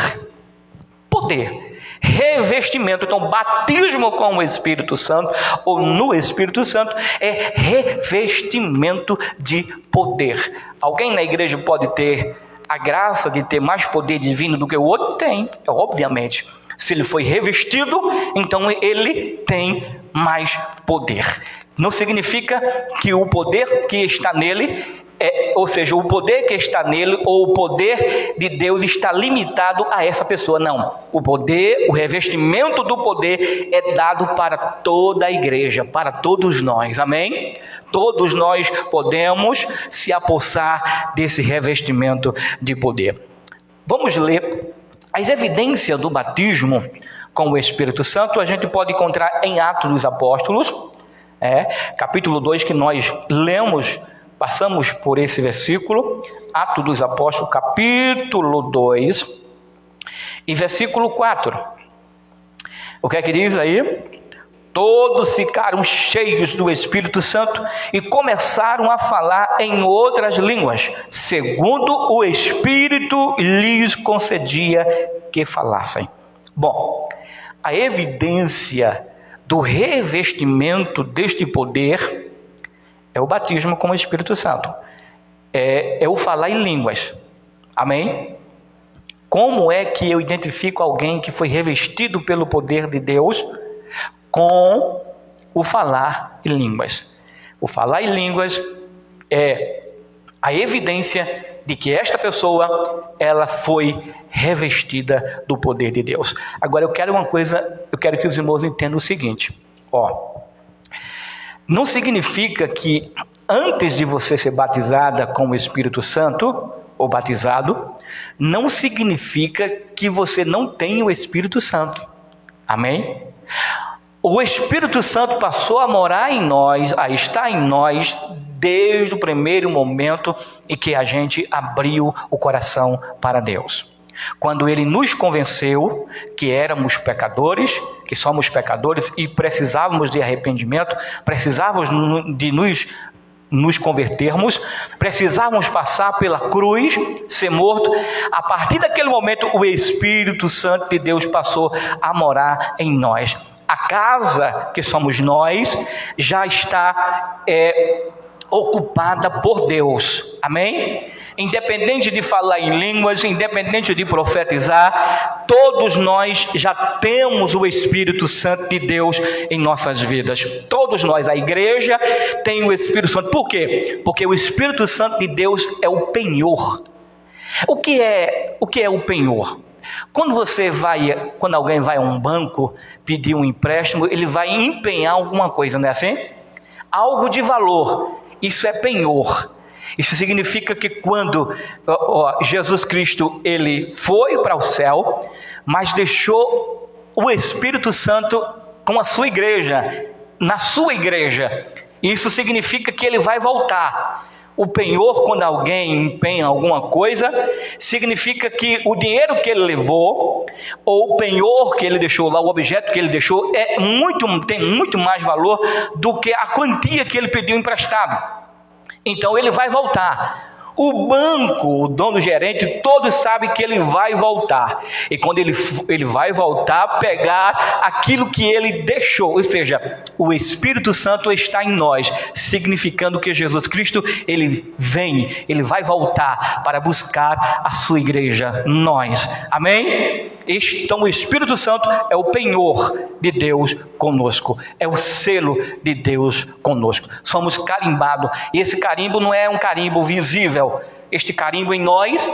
Poder. Revestimento. Então, batismo com o Espírito Santo ou no Espírito Santo é revestimento de poder. Alguém na igreja pode ter a graça de ter mais poder divino do que o outro? Tem, obviamente. Se ele foi revestido, então ele tem mais poder. Não significa que o poder que está nele, ou seja, o poder que está nele, ou o poder de Deus está limitado a essa pessoa. Não. O poder, o revestimento do poder é dado para toda a igreja, para todos nós. Amém? Todos nós podemos se apossar desse revestimento de poder. Vamos ler as evidências do batismo com o Espírito Santo. A gente pode encontrar em Atos dos Apóstolos, capítulo 2, que nós lemos, passamos por esse versículo. Atos dos Apóstolos, capítulo 2 e versículo 4. O que é que diz aí? Todos ficaram cheios do Espírito Santo e começaram a falar em outras línguas, segundo o Espírito lhes concedia que falassem. Bom, a evidência do revestimento deste poder é o batismo com o Espírito Santo. É o falar em línguas. Amém? Como é que eu identifico alguém que foi revestido pelo poder de Deus? Com o falar em línguas. O falar em línguas é a evidência de que esta pessoa, ela foi revestida do poder de Deus. Agora eu quero que os irmãos entendam o seguinte, não significa que antes de você ser batizada com o Espírito Santo, ou batizado, não significa que você não tem o Espírito Santo. Amém? O Espírito Santo passou a morar em nós, a estar em nós, desde o primeiro momento em que a gente abriu o coração para Deus. Quando Ele nos convenceu que éramos pecadores, que somos pecadores e precisávamos de arrependimento, precisávamos de nos convertermos, precisávamos passar pela cruz, ser morto. A partir daquele momento, o Espírito Santo de Deus passou a morar em nós. A casa que somos nós já está ocupada por Deus. Amém? Independente de falar em línguas, independente de profetizar, todos nós já temos o Espírito Santo de Deus em nossas vidas. Todos nós, a igreja tem o Espírito Santo. Por quê? Porque o Espírito Santo de Deus é o penhor. O que é o penhor? Quando alguém vai a um banco pedir um empréstimo, ele vai empenhar alguma coisa, não é assim? Algo de valor. Isso é penhor. Isso significa que quando Jesus Cristo, ele foi para o céu, mas deixou o Espírito Santo com a sua igreja, na sua igreja. Isso significa que ele vai voltar. O penhor, quando alguém empenha alguma coisa, significa que o dinheiro que ele levou, ou o penhor que ele deixou lá, o objeto que ele deixou, tem muito mais valor do que a quantia que ele pediu emprestado. Então ele vai voltar. O banco, o dono, o gerente, todos sabem que ele vai voltar. E quando ele vai voltar, pegar aquilo que ele deixou. Ou seja, o Espírito Santo está em nós, significando que Jesus Cristo, ele vai voltar para buscar a sua igreja, nós. Amém? Então o Espírito Santo é o penhor de Deus conosco, é o selo de Deus conosco. Somos carimbados, e esse carimbo não é um carimbo visível. Este carimbo em nós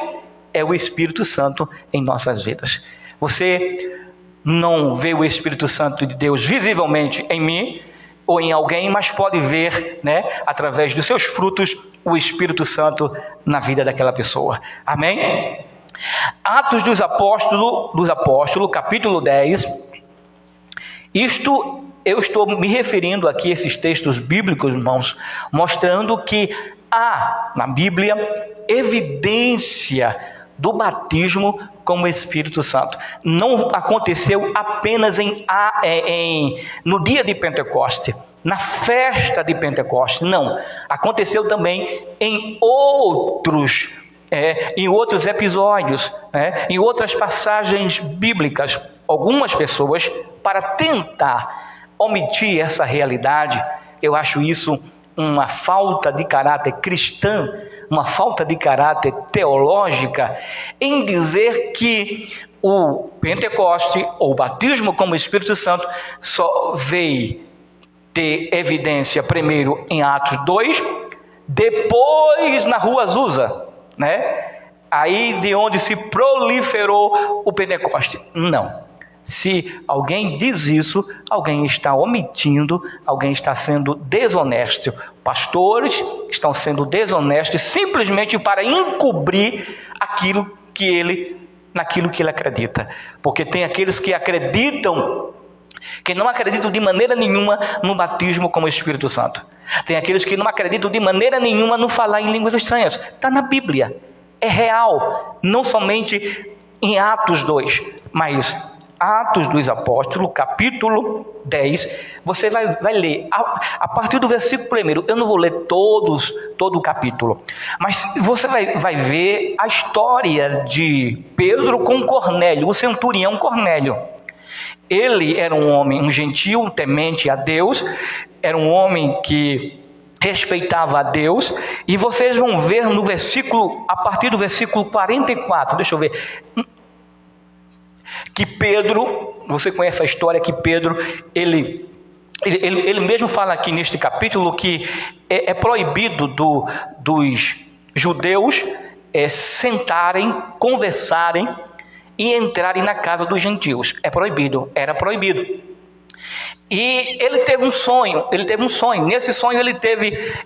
é o Espírito Santo em nossas vidas. Você não vê o Espírito Santo de Deus visivelmente em mim ou em alguém, mas pode ver, através dos seus frutos, o Espírito Santo na vida daquela pessoa. Amém? Atos dos Apóstolos, capítulo 10. Isto eu estou me referindo aqui a esses textos bíblicos, irmãos, mostrando que há na Bíblia evidência do batismo com o Espírito Santo. Não aconteceu apenas no dia de Pentecoste, na festa de Pentecoste, não. Aconteceu também em outros episódios, em outras passagens bíblicas. Algumas pessoas, para tentar omitir essa realidade, eu acho isso uma falta de caráter cristã, uma falta de caráter teológica, em dizer que o Pentecoste, ou o batismo com o Espírito Santo, só veio ter evidência primeiro em Atos 2, depois na rua Azusa, aí de onde se proliferou o Pentecoste. Não. Se alguém diz isso, alguém está omitindo, alguém está sendo desonesto. Pastores estão sendo desonestos simplesmente para encobrir naquilo que ele acredita. Porque tem aqueles que não acreditam de maneira nenhuma no batismo com o Espírito Santo. Tem aqueles que não acreditam de maneira nenhuma no falar em línguas estranhas. Está na Bíblia, é real, não somente em Atos 2, mas Atos dos Apóstolos, capítulo 10, você vai ler, a partir do versículo 1, eu não vou ler todo o capítulo, mas você vai ver a história de Pedro com Cornélio, o centurião Cornélio. Ele era um homem, um gentil, temente a Deus, era um homem que respeitava a Deus, e vocês vão ver a partir do versículo 44, deixa eu ver, que Pedro, você conhece a história que Pedro, ele mesmo fala aqui neste capítulo que é proibido dos judeus sentarem, conversarem e entrarem na casa dos gentios. Era proibido. E ele teve um sonho, nesse sonho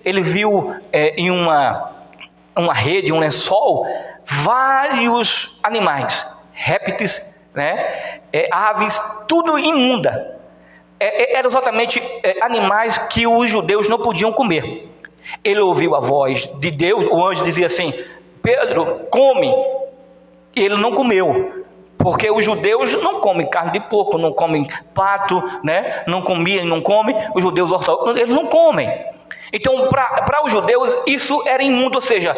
ele viu em uma rede, um lençol, vários animais, répteis, aves, tudo imunda. Eram exatamente animais que os judeus não podiam comer. Ele ouviu a voz de Deus, o anjo dizia assim: Pedro, come. E ele não comeu, porque os judeus não comem carne de porco, não comem pato, não comiam, não comem. Os judeus ortodoxos, eles não comem. Então, para os judeus, isso era imundo, ou seja,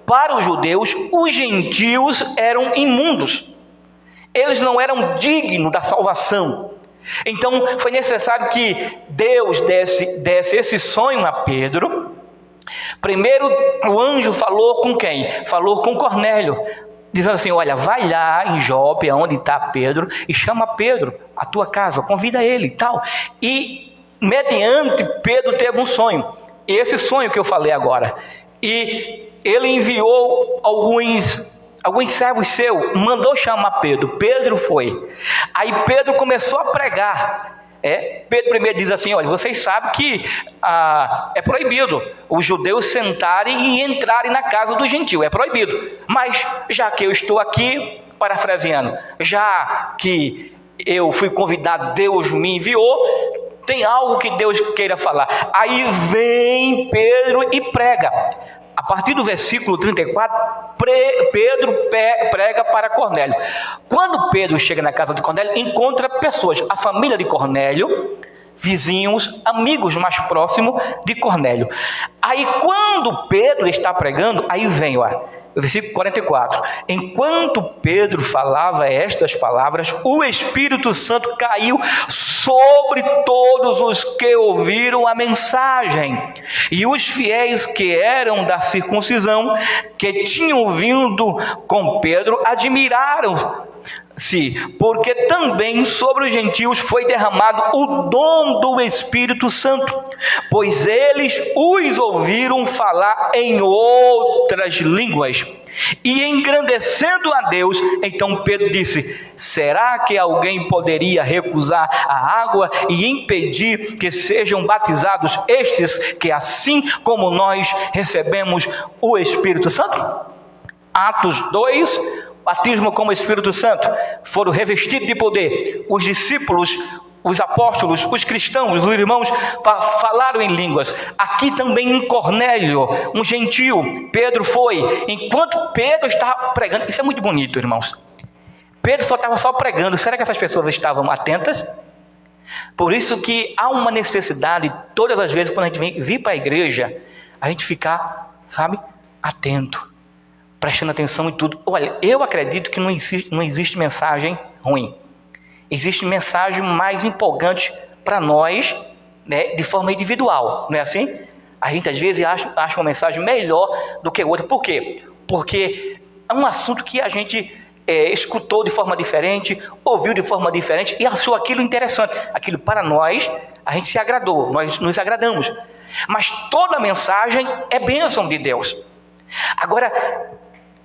para os judeus, os gentios eram imundos. Eles não eram dignos da salvação. Então foi necessário que Deus desse esse sonho a Pedro. Primeiro o anjo falou com quem? Falou com Cornélio, dizendo assim: olha, vai lá em Jope, onde está Pedro, e chama Pedro à tua casa, convida ele e tal. E mediante Pedro teve um sonho, esse sonho que eu falei agora, e ele enviou alguns servos seus, mandou chamar Pedro. Pedro foi. Aí Pedro começou a pregar. Pedro primeiro diz assim: olha, vocês sabem que é proibido os judeus sentarem e entrarem na casa do gentio, é proibido. Mas já que eu estou aqui, parafraseando, já que eu fui convidado, Deus me enviou, tem algo que Deus queira falar. Aí vem Pedro e prega. A partir do versículo 34, Pedro prega para Cornélio. Quando Pedro chega na casa de Cornélio, encontra pessoas, a família de Cornélio, vizinhos, amigos mais próximos de Cornélio. Aí quando Pedro está pregando, aí vem o versículo 44. Enquanto Pedro falava estas palavras, o Espírito Santo caiu sobre todos os que ouviram a mensagem. E os fiéis que eram da circuncisão, que tinham vindo com Pedro, admiraram-se, porque também sobre os gentios foi derramado o dom do Espírito Santo, pois eles os ouviram falar em outras línguas. E engrandecendo a Deus, então Pedro disse: será que alguém poderia recusar a água e impedir que sejam batizados estes, que assim como nós recebemos o Espírito Santo? Atos 2, batismo com o Espírito Santo, foram revestidos de poder. Os discípulos os apóstolos, os cristãos, os irmãos falaram em línguas. Aqui também em Cornélio, um gentio, Pedro foi. Enquanto Pedro estava pregando, isso é muito bonito, irmãos. Pedro estava só pregando. Será que essas pessoas estavam atentas? Por isso que há uma necessidade, todas as vezes quando a gente vem vir para a igreja, a gente ficar, atento, prestando atenção em tudo. Olha, eu acredito que não existe mensagem ruim. Existe mensagem mais empolgante para nós, né, de forma individual, não é assim? A gente às vezes acha uma mensagem melhor do que outra. Por quê? Porque é um assunto que a gente escutou de forma diferente, ouviu de forma diferente e achou aquilo interessante. Aquilo para nós, a gente se agradou, nós nos agradamos. Mas toda mensagem é bênção de Deus. Agora,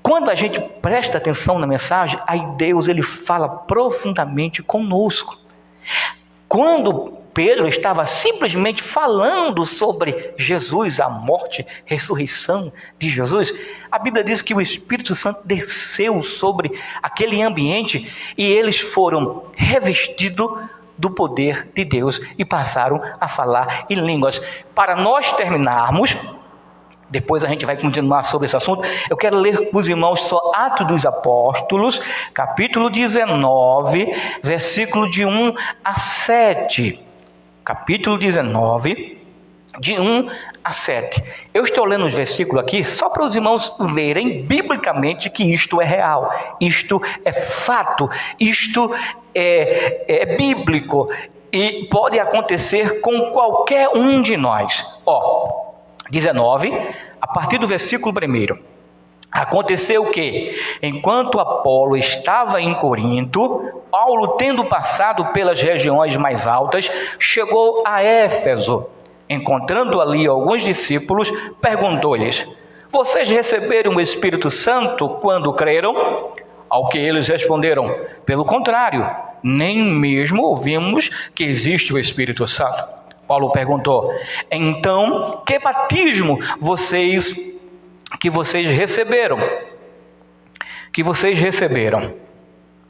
quando a gente presta atenção na mensagem, aí Deus ele fala profundamente conosco. Quando Pedro estava simplesmente falando sobre Jesus, a morte, ressurreição de Jesus, a Bíblia diz que o Espírito Santo desceu sobre aquele ambiente e eles foram revestidos do poder de Deus e passaram a falar em línguas. Para nós terminarmos, depois a gente vai continuar sobre esse assunto, eu quero ler com os irmãos só Atos dos Apóstolos, capítulo 19, versículo de 1 a 7. Capítulo 19, de 1 a 7. Eu estou lendo os versículos aqui só para os irmãos verem biblicamente que isto é real, isto é fato, isto é bíblico e pode acontecer com qualquer um de nós. 19, a partir do versículo 1. Aconteceu que, enquanto Apolo estava em Corinto, Paulo, tendo passado pelas regiões mais altas, chegou a Éfeso. Encontrando ali alguns discípulos, perguntou-lhes: vocês receberam o Espírito Santo quando creram? Ao que eles responderam: pelo contrário, nem mesmo ouvimos que existe o Espírito Santo. Paulo perguntou: então, que batismo que vocês receberam?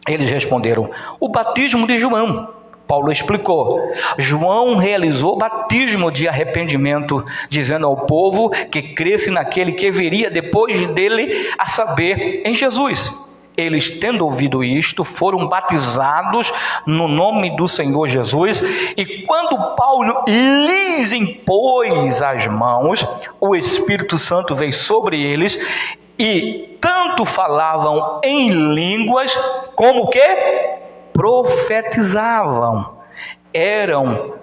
Eles responderam: o batismo de João. Paulo explicou: João realizou batismo de arrependimento, dizendo ao povo que cresce naquele que viria depois dele, a saber, em Jesus. Eles, tendo ouvido isto, foram batizados no nome do Senhor Jesus, e quando Paulo lhes impôs as mãos, o Espírito Santo veio sobre eles, e tanto falavam em línguas, como que profetizavam. Eram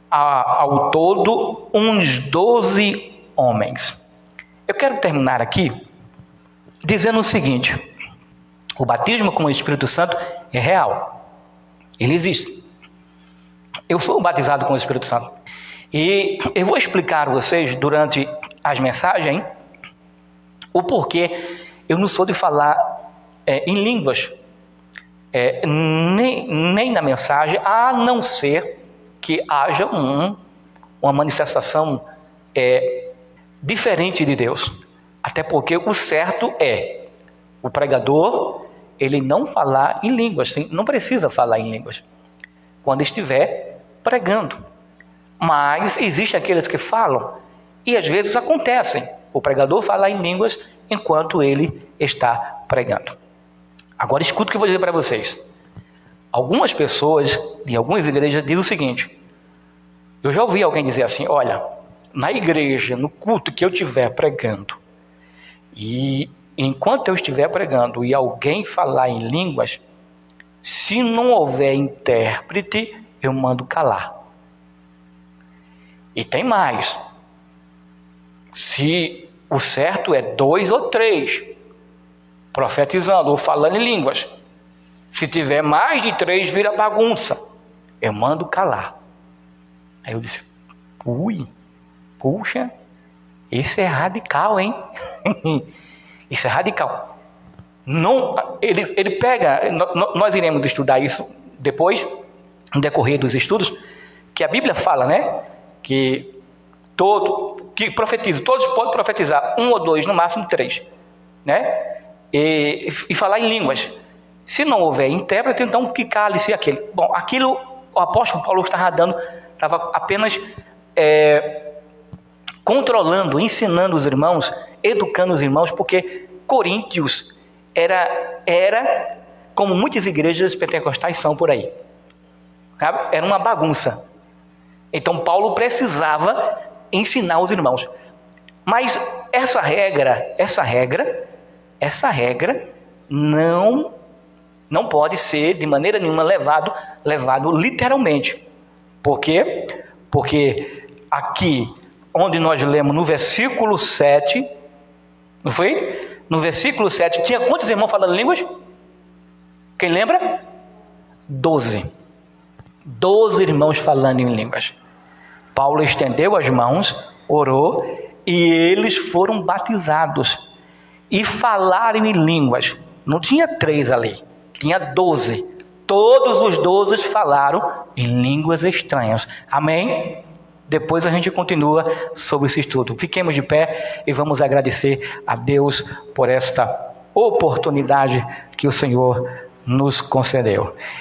ao todo uns 12 homens. Eu quero terminar aqui dizendo o seguinte: o batismo com o Espírito Santo é real. Ele existe. Eu sou batizado com o Espírito Santo. E eu vou explicar a vocês durante as mensagens o porquê eu não sou de falar em línguas, nem na mensagem, a não ser que haja uma manifestação diferente de Deus. Até porque o certo é o pregador, ele não falar em línguas, não precisa falar em línguas quando estiver pregando. Mas existem aqueles que falam, e às vezes acontecem, o pregador falar em línguas enquanto ele está pregando. Agora escuta o que eu vou dizer para vocês. Algumas pessoas de algumas igrejas dizem o seguinte: eu já ouvi alguém dizer assim: olha, na igreja, no culto que eu estiver pregando, e enquanto eu estiver pregando e alguém falar em línguas, se não houver intérprete, eu mando calar. E tem mais: se o certo é 2 ou 3 profetizando ou falando em línguas, se tiver mais de 3, vira bagunça, eu mando calar. Aí eu disse: puxa, esse é radical, hein? Isso é radical. Não, ele pega, nós iremos estudar isso depois, no decorrer dos estudos, que a Bíblia fala, né? Que profetiza, todos podem profetizar, 1 ou 2, no máximo 3, né? E falar em línguas. Se não houver intérprete, então que cale-se aquele. Bom, aquilo o apóstolo Paulo estava apenas controlando, ensinando os irmãos, educando os irmãos, porque Coríntios era como muitas igrejas pentecostais são por aí, sabe? Era uma bagunça. Então Paulo precisava ensinar os irmãos. Mas essa regra não pode ser de maneira nenhuma levado literalmente. Por quê? Porque aqui, onde nós lemos no versículo 7, não foi? No versículo 7, tinha quantos irmãos falando línguas? Quem lembra? 12. 12 irmãos falando em línguas. Paulo estendeu as mãos, orou, e eles foram batizados. E falaram em línguas. Não tinha 3 ali, tinha 12. Todos os 12 falaram em línguas estranhas. Amém? Depois a gente continua sobre esse estudo. Fiquemos de pé e vamos agradecer a Deus por esta oportunidade que o Senhor nos concedeu.